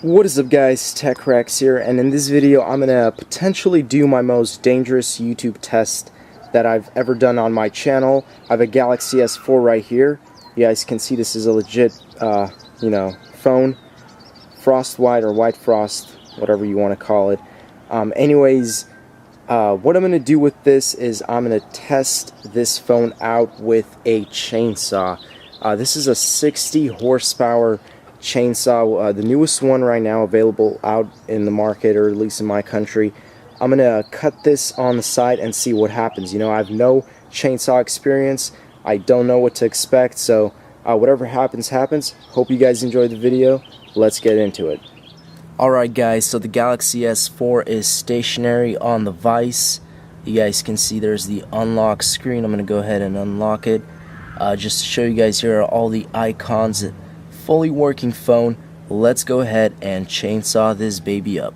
What is up guys, TechRex here, and in this video I'm going to potentially do my most dangerous YouTube test that I've ever done on my channel. I have a Galaxy S4 right here. You guys can see this is a legit, phone. Frost white or white frost, whatever you want to call it. Anyways, what I'm going to do with this is I'm going to test this phone out with a chainsaw. This is a 60 horsepower chainsaw, the newest one right now available out in the market, or at least in my country. I'm gonna cut this on the side and see what happens. I have no chainsaw experience. I don't know what to expect, so whatever happens happens. Hope you guys enjoyed the video. Let's get into it. Alright guys, so the Galaxy S4 is stationary on the vise. You guys can see there's the unlock screen. I'm gonna go ahead and unlock it. Just to show you guys, here are all the icons. Fully working phone. Let's go ahead and chainsaw this baby up.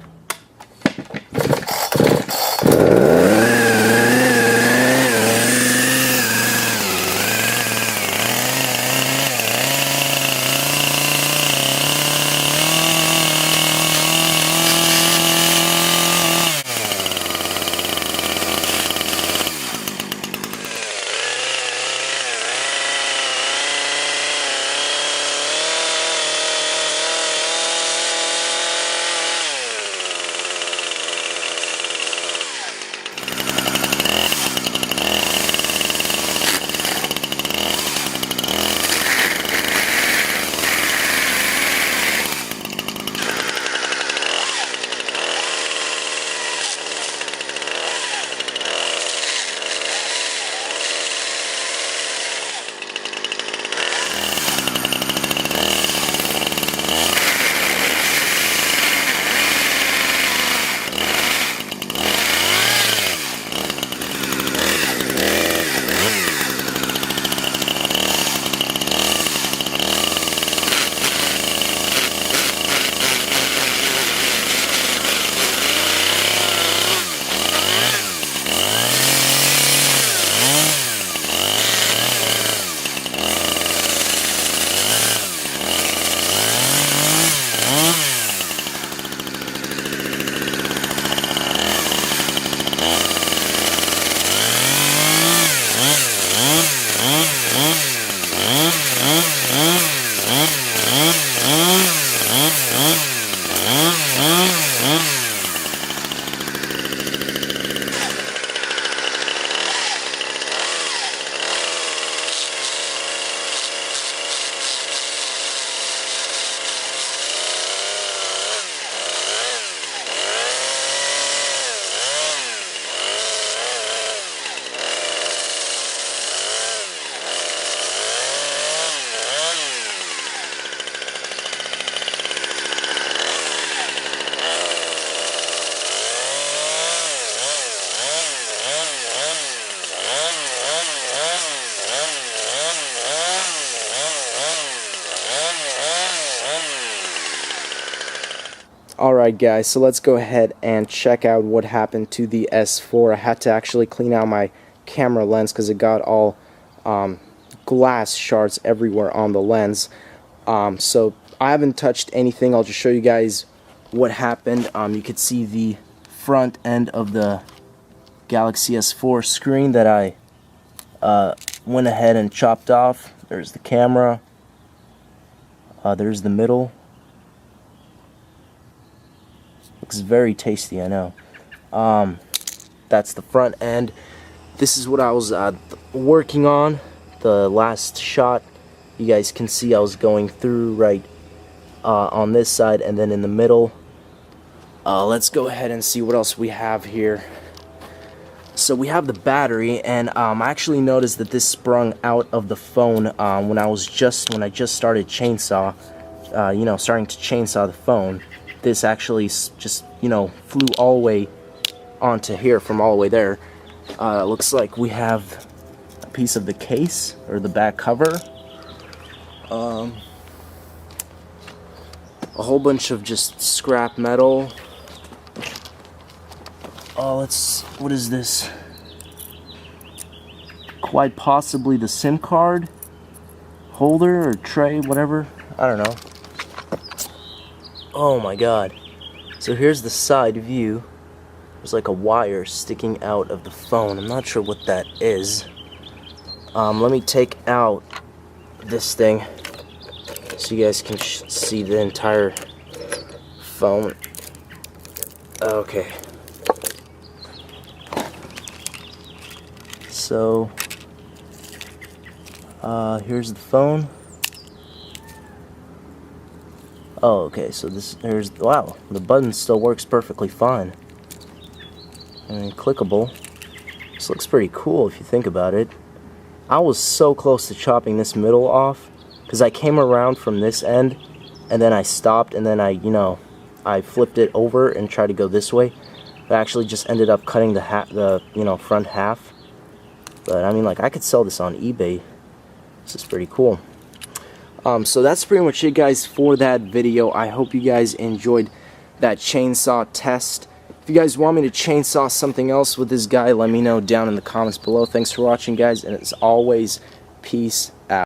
Alright guys, so let's go ahead and check out what happened to the S4. I had to actually clean out my camera lens because it got all glass shards everywhere on the lens. So I haven't touched anything. I'll just show you guys what happened. You could see the front end of the Galaxy S4 screen that I went ahead and chopped off. There's the camera. There's the middle. Looks very tasty, I know. That's the front end. This is what I was working on. The last shot, you guys can see I was going through right on this side and then in the middle. Let's go ahead and see what else we have here. So we have the battery, and I actually noticed that this sprung out of the phone when I just started chainsaw, starting to chainsaw the phone. This actually just, flew all the way onto here from all the way there. Looks like we have a piece of the case, or the back cover. A whole bunch of just scrap metal. Oh, what is this? Quite possibly the SIM card holder or tray, whatever. I don't know. Oh my god. So here's the side view. There's like a wire sticking out of the phone. I'm not sure what that is. Let me take out this thing so you guys can see the entire phone. Okay. So, here's the phone. Oh, okay, so wow, the button still works perfectly fine. And clickable. This looks pretty cool if you think about it. I was so close to chopping this middle off, because I came around from this end, and then I stopped, and then I flipped it over and tried to go this way. I actually just ended up cutting the front half. But I mean, like, I could sell this on eBay. This is pretty cool. So that's pretty much it, guys, for that video. I hope you guys enjoyed that chainsaw test. If you guys want me to chainsaw something else with this guy, let me know down in the comments below. Thanks for watching, guys, and as always, peace out.